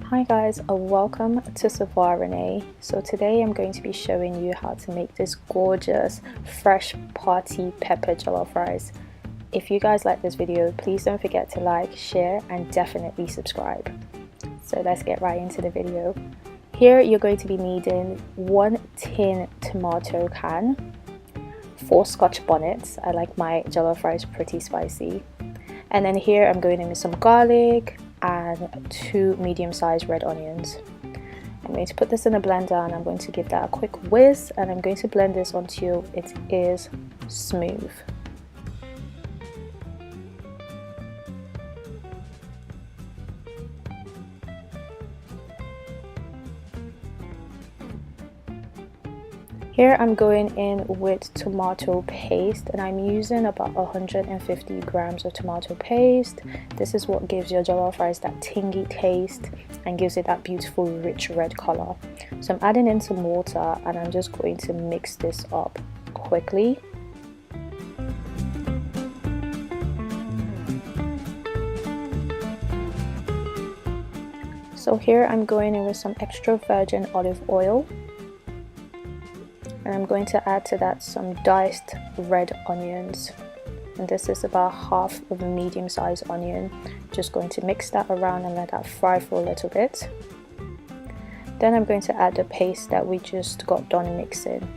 Hi guys, welcome to Savoir Renee. So today I'm going to be showing you how to make this gorgeous fresh party pepper jollof rice. If you guys like this video, please don't forget to like, share and definitely subscribe. So let's get right into the video. Here you're going to be needing 1 tin tomato can, 4 Scotch bonnets. I like my jollof rice pretty spicy. And then here I'm going in with some garlic and 2 medium-sized red onions. I'm going to put this in a blender and I'm going to give that a quick whiz, and I'm going to blend this until it is smooth. Here I'm going in with tomato paste, and I'm using about 150 grams of tomato paste. This is what gives your jollof rice that tingy taste and gives it that beautiful rich red color. So I'm adding in some water and I'm just going to mix this up quickly. So here I'm going in with some extra virgin olive oil. And I'm going to add to that some diced red onions, and this is about half of a medium-sized onion. Just going to mix that around and let that fry for a little bit. Then I'm going to add the paste that we just got done mixing.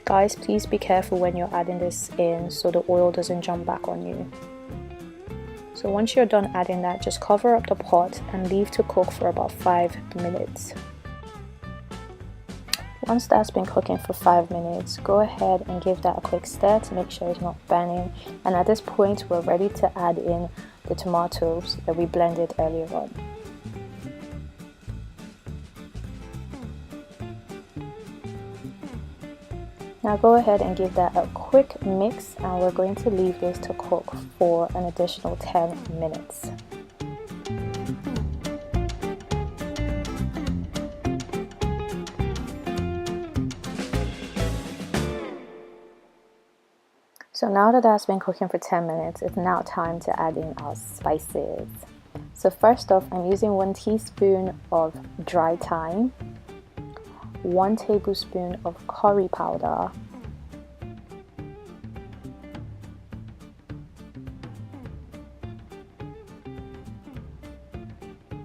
Guys, please be careful when you're adding this in so the oil doesn't jump back on you. So once you're done adding that, just cover up the pot and leave to cook for about 5 minutes. Once that's been cooking for 5 minutes, go ahead and give that a quick stir to make sure it's not burning. And at this point, we're ready to add in the tomatoes that we blended earlier on. Now go ahead and give that a quick mix, and we're going to leave this to cook for an additional 10 minutes. So now that that's been cooking for 10 minutes, it's now time to add in our spices. So first off, I'm using 1 teaspoon of dry thyme, 1 tablespoon of curry powder,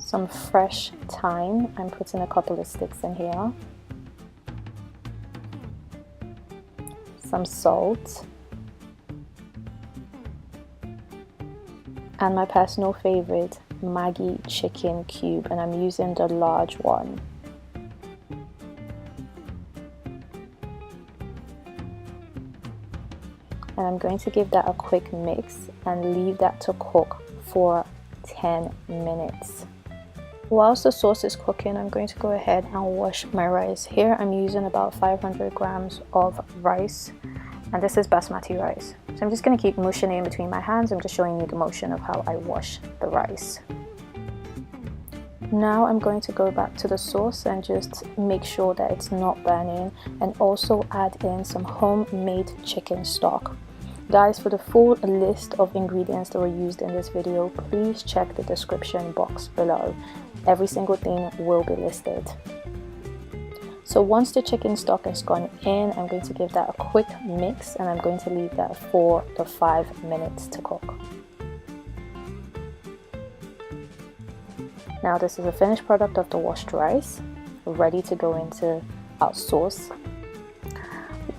some fresh thyme. I'm putting a couple of sticks in here, some salt, and my personal favorite, Maggie chicken cube, and I'm using the large one. And I'm going to give that a quick mix and leave that to cook for 10 minutes. Whilst the sauce is cooking, I'm going to go ahead and wash my rice. Here I'm using about 500 grams of rice, and this is basmati rice. So I'm just going to keep mushing it in between my hands. I'm just showing you the motion of how I wash the rice. Now I'm going to go back to the sauce and just make sure that it's not burning, and also add in some homemade chicken stock. Guys, for the full list of ingredients that were used in this video, please check the description box below. Every single thing will be listed. So once the chicken stock has gone in, I'm going to give that a quick mix, and I'm going to leave that for the 5 minutes to cook. Now this is a finished product of the washed rice, ready to go into our sauce.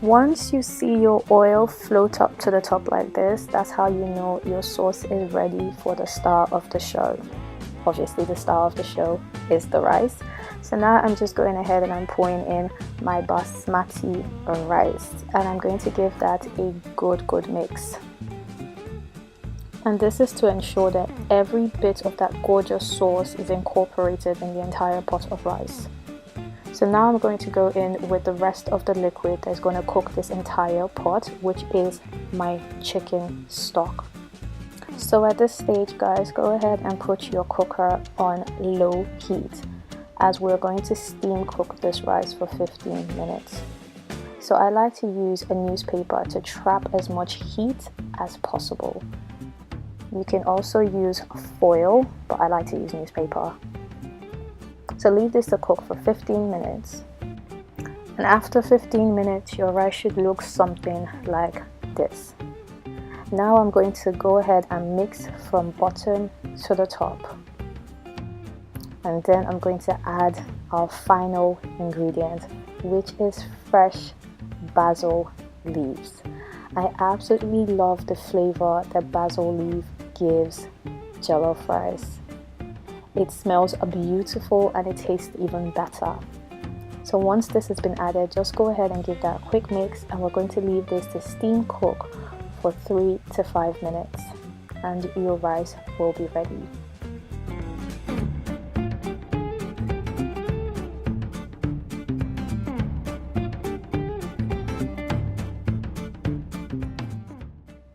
Once you see your oil float up to the top like this, that's how you know your sauce is ready for the star of the show. Obviously the star of the show is the rice. So now I'm just going ahead and I'm pouring in my basmati rice, and I'm going to give that a good mix. And this is to ensure that every bit of that gorgeous sauce is incorporated in the entire pot of rice. So now I'm going to go in with the rest of the liquid that's going to cook this entire pot, which is my chicken stock. So at this stage, guys, go ahead and put your cooker on low heat, as we're going to steam cook this rice for 15 minutes. So I like to use a newspaper to trap as much heat as possible. You can also use foil, but I like to use newspaper. So leave this to cook for 15 minutes. And after 15 minutes, your rice should look something like this. Now I'm going to go ahead and mix from bottom to the top. And then I'm going to add our final ingredient, which is fresh basil leaves. I absolutely love the flavor that basil leaf gives jollof rice. It smells beautiful and it tastes even better. So once this has been added, just go ahead and give that a quick mix, and we're going to leave this to steam cook for 3 to 5 minutes, and your rice will be ready.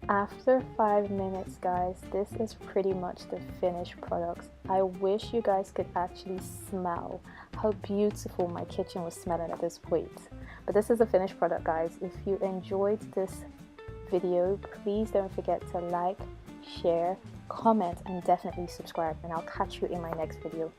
After 5 minutes, guys, this is pretty much the finished product. I wish you guys could actually smell how beautiful my kitchen was smelling at this point. But this is the finished product, guys. If you enjoyed this video, please don't forget to like, share, comment, and definitely subscribe. And I'll catch you in my next video.